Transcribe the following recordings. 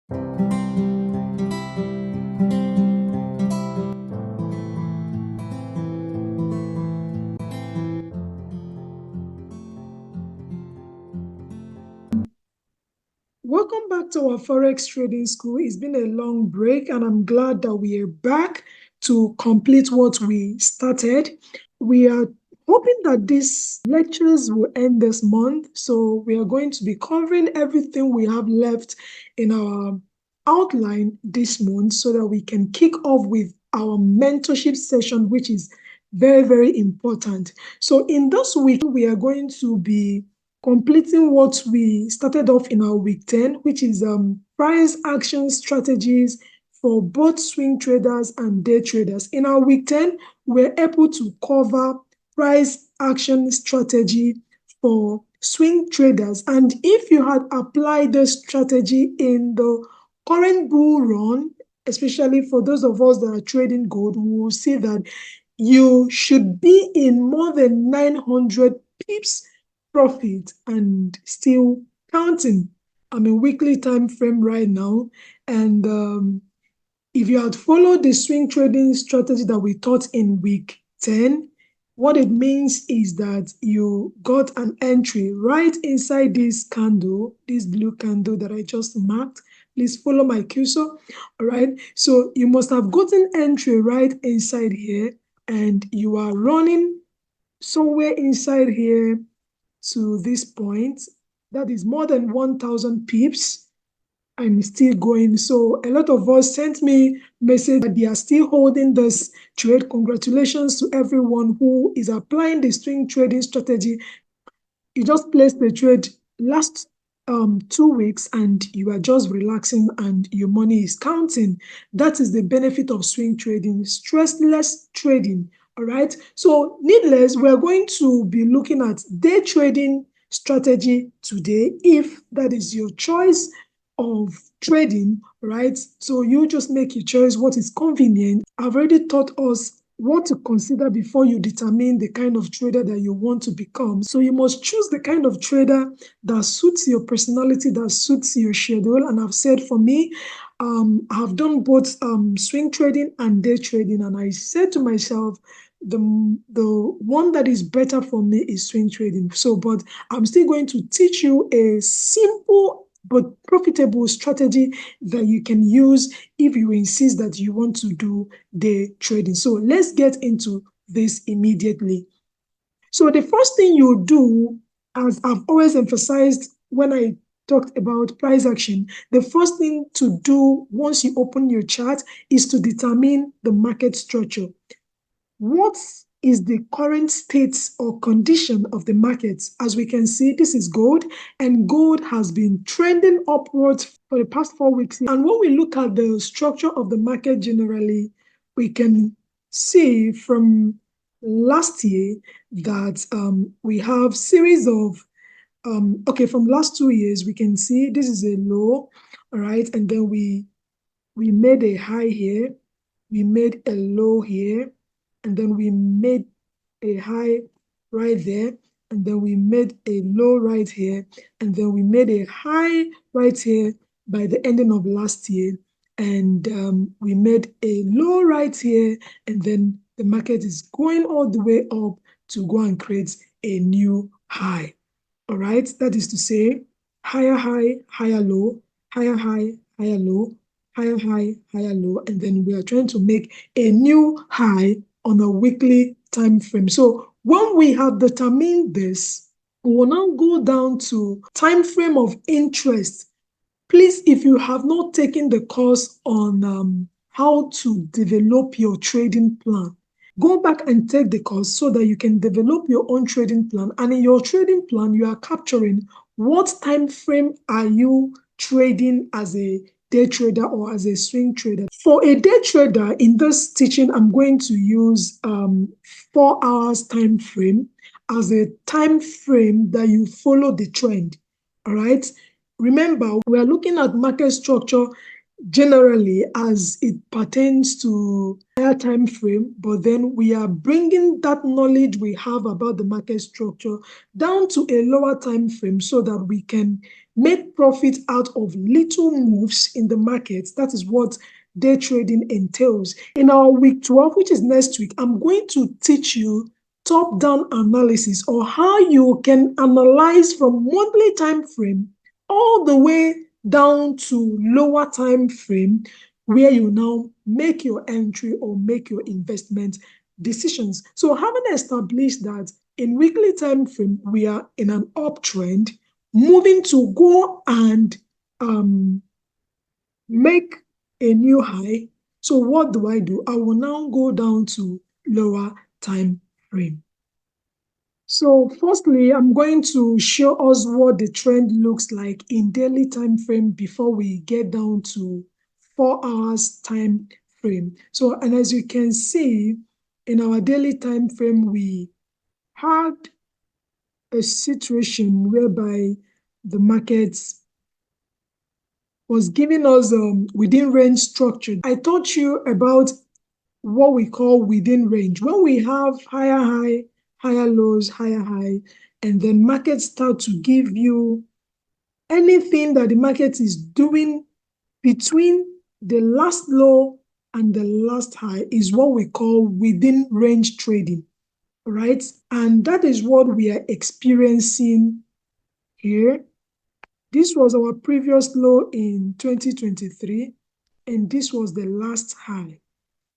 Welcome back to our Forex Trading School. It's been a long break, and I'm glad that we are back to complete what we started. We are hoping that these lectures will end this month. So we are going to be covering everything we have left in our outline this month so that we can kick off with our mentorship session, which is very, very important. So in this week, we are going to be completing what we started off in our week 10, which is price action strategies for both swing traders and day traders. In our week 10, we're able to cover price action strategy for swing traders. And if you had applied the strategy in the current bull run, especially for those of us that are trading gold, we will see that you should be in more than 900 pips profit and still counting. I'm a weekly time frame right now, and if you had followed the swing trading strategy that we taught in week 10, what it means is that you got an entry right inside this candle, this blue candle that I just marked. Please follow my cursor. All right. So you must have gotten entry right inside here, and you are running somewhere inside here to this point. That is more than 1,000 pips. I'm still going. So a lot of us sent me message that they are still holding this trade. Congratulations to everyone who is applying the swing trading strategy. You just placed the trade last 2 weeks and you are just relaxing and your money is counting. That is the benefit of swing trading, stressless trading. All right. So needless, we're going to be looking at day trading strategy today, if that is your choice of trading, right? So you just make your choice what is convenient. I've already taught us what to consider before you determine the kind of trader that you want to become. So you must choose the kind of trader that suits your personality, that suits your schedule. And I've said for me, I've done both swing trading and day trading. And I said to myself, the one that is better for me is swing trading. So, but I'm still going to teach you a simple but profitable strategy that you can use if you insist that you want to do day trading. So let's get into this immediately. So the first thing you do, as I've always emphasized when I talked about price action, the first thing to do once you open your chart is to determine the market structure. What is the current state or condition of the market? As we can see, this is gold, and gold has been trending upwards for the past 4 weeks. And when we look at the structure of the market generally, we can see from last year that we have series of from last 2 years, we can see this is a low, all right, and then we made a high here, we made a low here, and then we made a high right there, and then we made a low right here, and then we made a high right here by the ending of last year, and we made a low right here, and then the market is going all the way up to go and create a new high. All right, that is to say higher high, higher low, higher high, higher low, higher high, higher low, and then we are trying to make a new high on a weekly time frame. So when we have determined this, we will now go down to time frame of interest. Please, if you have not taken the course on how to develop your trading plan, go back and take the course so that you can develop your own trading plan. And in your trading plan, you are capturing what time frame are you trading as a day trader or as a swing trader. For a day trader, in this teaching, I'm going to use 4 hours time frame as a time frame that you follow the trend. All right. Remember, we are looking at market structure generally as it pertains to higher time frame, but then we are bringing that knowledge we have about the market structure down to a lower time frame so that we can make profit out of little moves in the market. That is what day trading entails. In our week 12, which is next week, I'm going to teach you top-down analysis, or how you can analyze from monthly time frame all the way down to lower time frame, where you now make your entry or make your investment decisions. So having established that in weekly time frame, we are in an uptrend, moving to go and make a new high. So what do? I will now go down to lower time frame. So firstly, I'm going to show us what the trend looks like in daily time frame before we get down to 4 hours time frame. So, and as you can see, in our daily time frame, we had a situation whereby the markets was giving us within range structure. I taught you about what we call within range. When we have higher high, higher lows, higher high, and then markets start to give you anything that the market is doing between the last low and the last high is what we call within range trading, right? And that is what we are experiencing here. This was our previous low in 2023, and this was the last high,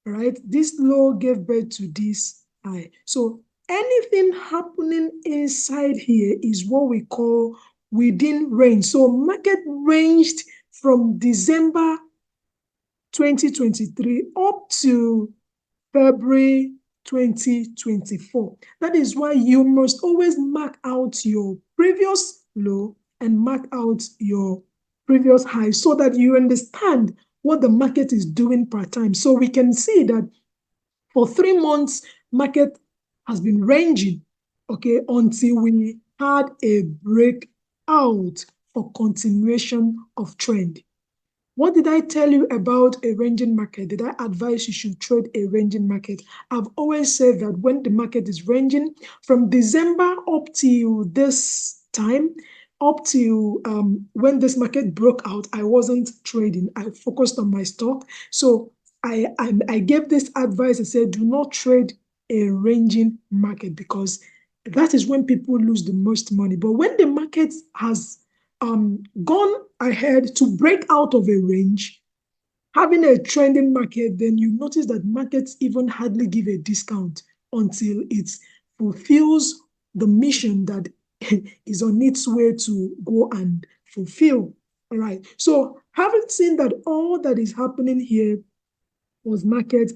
right? This low gave birth to this high. So anything happening inside here is what we call within range. So market ranged from December 2023 up to February 2024. That is why you must always mark out your previous low and mark out your previous high so that you understand what the market is doing per time. So we can see that for 3 months, market has been ranging, okay, until we had a breakout for continuation of trend. What did I tell you about a ranging market? Did I advise you should trade a ranging market? I've always said that when the market is ranging from December up till this time, up to when this market broke out, I wasn't trading. I focused on my stock. So I gave this advice. I said, do not trade a ranging market, because that is when people lose the most money. But when the market has gone ahead to break out of a range, having a trending market, then you notice that markets even hardly give a discount until it fulfills the mission that is on its way to go and fulfill. All right. So having seen that all that is happening here was market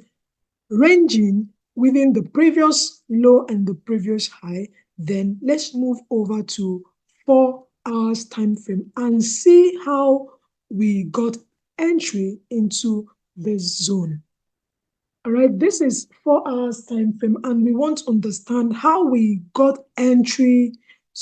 ranging within the previous low and the previous high, then let's move over to 4 hours time frame and see how we got entry into this zone. All right, this is 4 hours time frame, and we want to understand how we got entry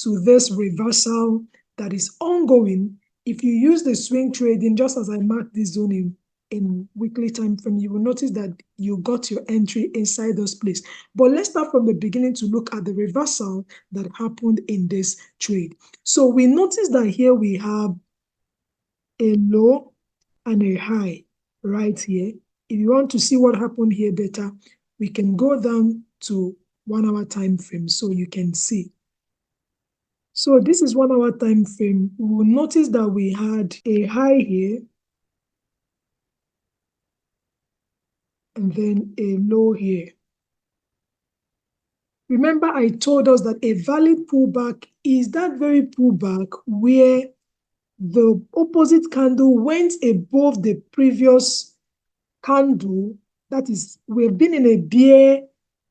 to this reversal that is ongoing. If you use the swing trading, just as I marked this zone in weekly time frame, you will notice that you got your entry inside those places. But let's start from the beginning to look at the reversal that happened in this trade. So we notice that here we have a low and a high right here. If you want to see what happened here better, we can go down to 1 hour time frame so you can see. So this is 1 hour time frame. We will notice that we had a high here and then a low here. Remember, I told us that a valid pullback is that very pullback where the opposite candle went above the previous candle. That is, we've been in a bear,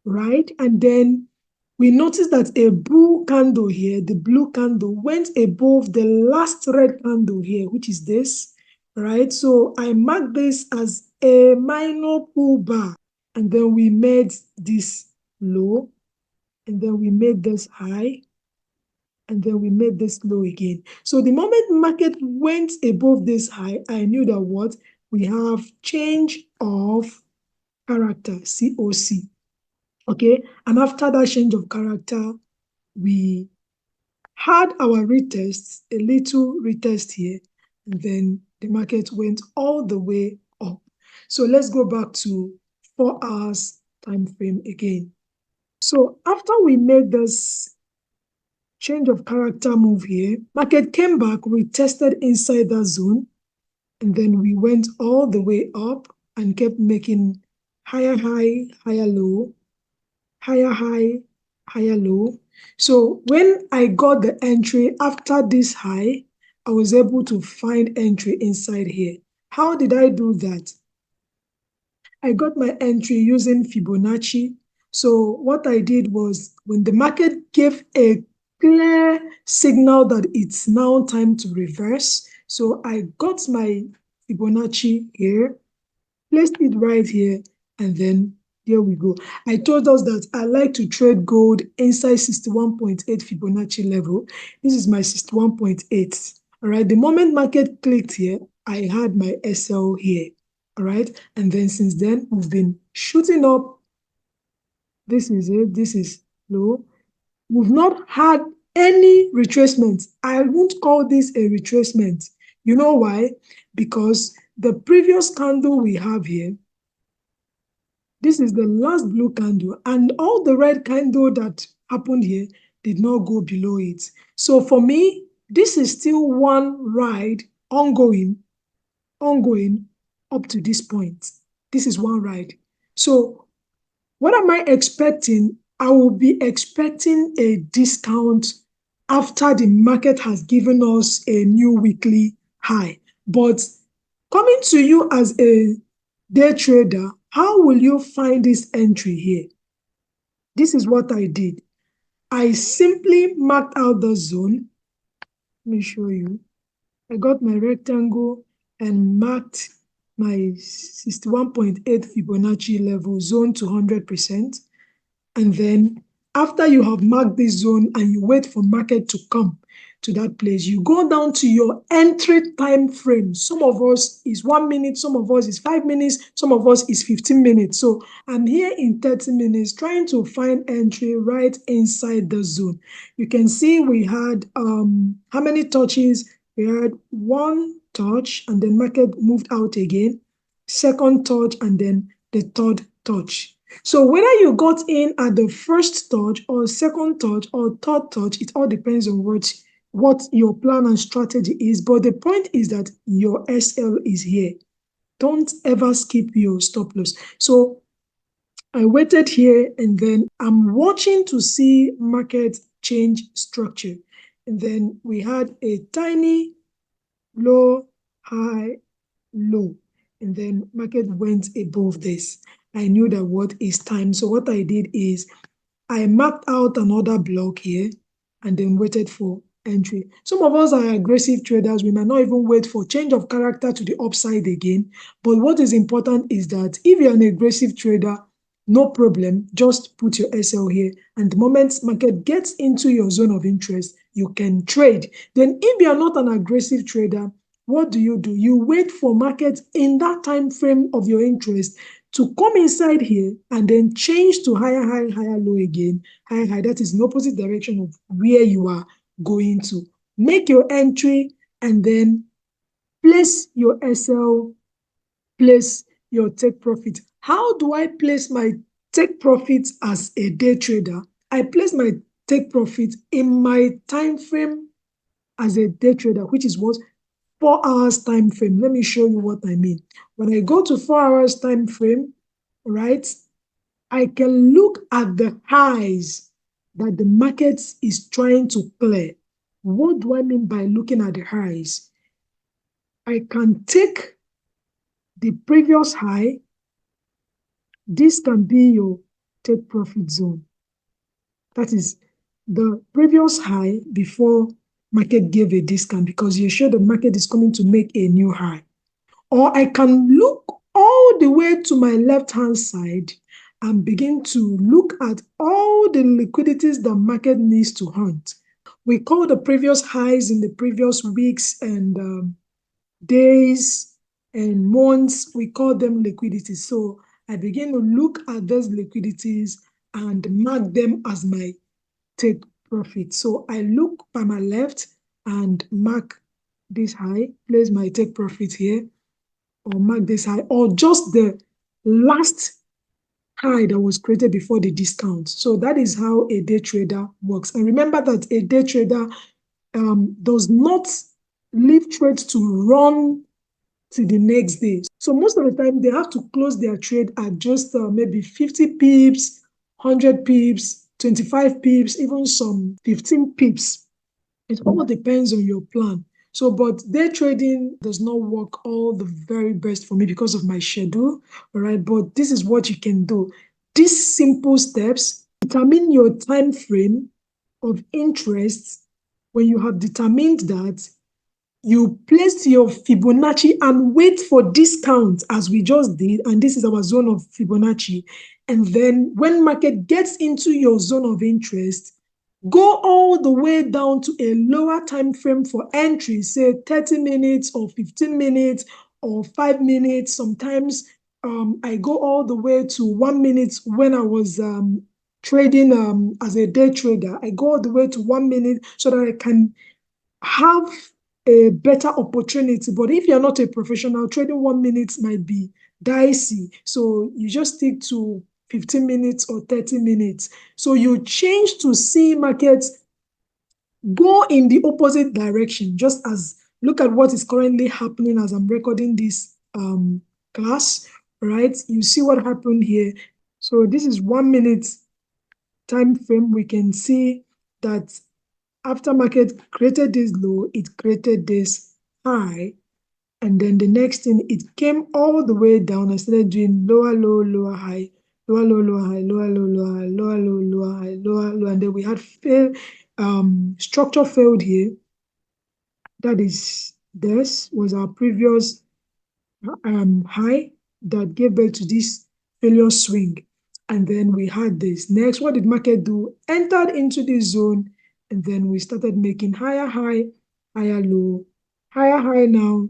right? And then we noticed that a bull candle here, the blue candle, went above the last red candle here, which is this, right? So I marked this as a minor pullback. And then we made this low, and then we made this high, and then we made this low again. So the moment market went above this high, I knew that what? We have change of character, COC. Okay, and after that change of character, we had our retests, a little retest here, and then the market went all the way up. So let's go back to 4 hours time frame again. So after we made this change of character move here, market came back, retested inside that zone, and then we went all the way up and kept making higher high, higher low, higher high, higher low. So when I got the entry after this high, I was able to find entry inside here. How did I do that? I got my entry using Fibonacci. So what I did was when the market gave a clear signal that it's now time to reverse, so I got my Fibonacci here, placed it right here, and then here we go. I told us that I like to trade gold inside 61.8 Fibonacci level. This is my 61.8. All right, the moment market clicked here, I had my SL here. All right, and then since then, we've been shooting up. This is it, this is low. We've not had any retracement. I won't call this a retracement. You know why? Because the previous candle we have here, this is the last blue candle, and all the red candle that happened here did not go below it. So for me, this is still one ride ongoing up to this point. This is one ride. So what am I expecting? I will be expecting a discount after the market has given us a new weekly high. But coming to you as a day trader, how will you find this entry here? This is what I did. I simply marked out the zone. Let me show you. I got my rectangle and marked my 61.8 Fibonacci level zone to 100%. And then after you have marked this zone and you wait for market to come to that place, you go down to your entry time frame. Some of us is 1 minute, some of us is 5 minutes, some of us is 15 minutes. So I'm here in 30 minutes trying to find entry right inside the zone. You can see we had how many touches? We had one touch and then market moved out again, second touch, and then the third touch. So whether you got in at the first touch or second touch or third touch, it all depends on what your plan and strategy is. But the point is that your SL is here. Don't ever skip your stop loss. So I waited here and then I'm watching to see market change structure. And then we had a tiny low, high, low. And then market went above this. I knew that what is time. So what I did is I mapped out another block here and then waited for entry. Some of us are aggressive traders. We might not even wait for change of character to the upside again. But what is important is that if you're an aggressive trader, no problem, just put your SL here. And the moment market gets into your zone of interest, you can trade. Then if you're not an aggressive trader, what do? You wait for market in that time frame of your interest to come inside here and then change to higher high, higher low again, higher high. That is in opposite direction of where you are going to. Make your entry and then place your SL, place your take profit. How do I place my take profit as a day trader? I place my take profit in my time frame as a day trader, which is what? 4 hours time frame. Let me show you what I mean. When I go to 4 hours time frame, right, I can look at the highs that the market is trying to clear. What do I mean by looking at the highs? I can take the previous high. This can be your take profit zone. That is the previous high before market gave a discount, because you're sure the market is coming to make a new high. Or I can look all the way to my left-hand side and begin to look at all the liquidities the market needs to hunt. We call the previous highs in the previous weeks and days and months, we call them liquidities. So I begin to look at those liquidities and mark them as my take profit. So I look by my left and mark this high, place my take profit here, or mark this high, or just the last high that was created before the discount. So that is how a day trader works. And remember that a day trader does not leave trades to run till the next day. So most of the time, they have to close their trade at just maybe 50 pips, 100 pips, 25 pips, even some 15 pips. It all depends on your plan. So, but day trading does not work all the very best for me because of my schedule, all right? But this is what you can do. These simple steps determine your time frame of interest. When you have determined that, you place your Fibonacci and wait for discount as we just did, and this is our zone of Fibonacci. And then when market gets into your zone of interest, go all the way down to a lower time frame for entry, say 30 minutes or 15 minutes or 5 minutes. Sometimes I go all the way to 1 minute when I was trading as a day trader. I go all the way to 1 minute so that I can have a better opportunity. But if you're not a professional, trading 1 minute might be dicey. So you just stick to 15 minutes or 30 minutes. So you change to see markets go in the opposite direction, just as look at what is currently happening as I'm recording this class, right? You see what happened here. So this is 1 minute time frame. We can see that after market created this low, it created this high. And then the next thing, it came all the way down and started doing lower low, lower high, lower low, lower high, lower low, lower high, lower low, lower high, lower low. And then we had structure failed here. That is, this was our previous high that gave birth to this failure swing. And then we had this. Next, what did market do? Entered into this zone, and then we started making higher high, higher low, higher high now.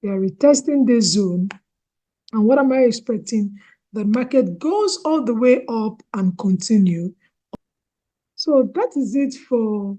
We are retesting this zone. And what am I expecting? The market goes all the way up and continue. So that is it for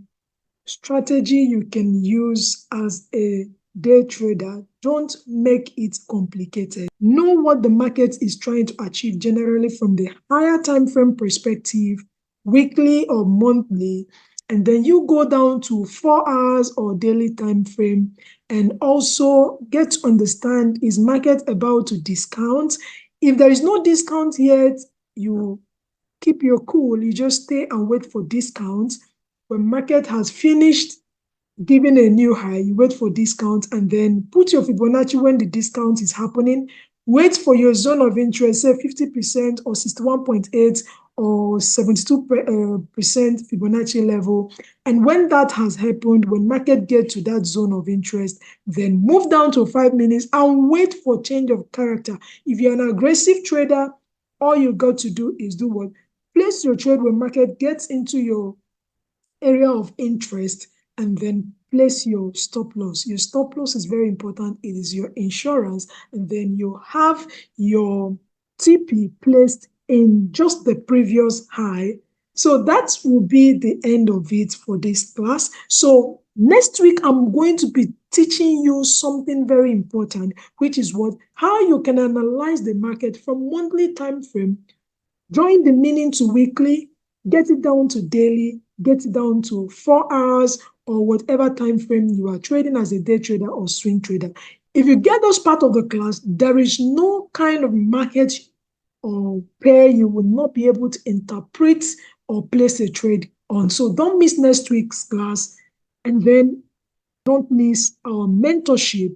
strategy you can use as a day trader. Don't make it complicated. Know what the market is trying to achieve generally from the higher time frame perspective, weekly or monthly, and then you go down to 4 hours or daily time frame and also get to understand, is market about to discount? If there is no discount yet, you keep your cool. You just stay and wait for discounts. When market has finished giving a new high, you wait for discount and then put your Fibonacci when the discount is happening. Wait for your zone of interest, say 50% or 61.8 or 72% Fibonacci level. And when that has happened, when market gets to that zone of interest, then move down to 5 minutes and wait for change of character. If you're an aggressive trader, all you got to do is do what? Place your trade when market gets into your area of interest and then place your stop loss. Your stop loss is very important. It is your insurance. And then you have your TP placed in just the previous high. So that will be the end of it for this class. So next week, I'm going to be teaching you something very important, which is what? How you can analyze the market from monthly time frame, join the meaning to weekly, get it down to daily, get it down to 4 hours or whatever time frame you are trading as a day trader or swing trader. If you get those part of the class, there is no kind of market or pair you will not be able to interpret or place a trade on. So don't miss next week's class, and then don't miss our mentorship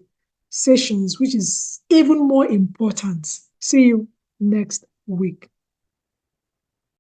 sessions, which is even more important. See you next week.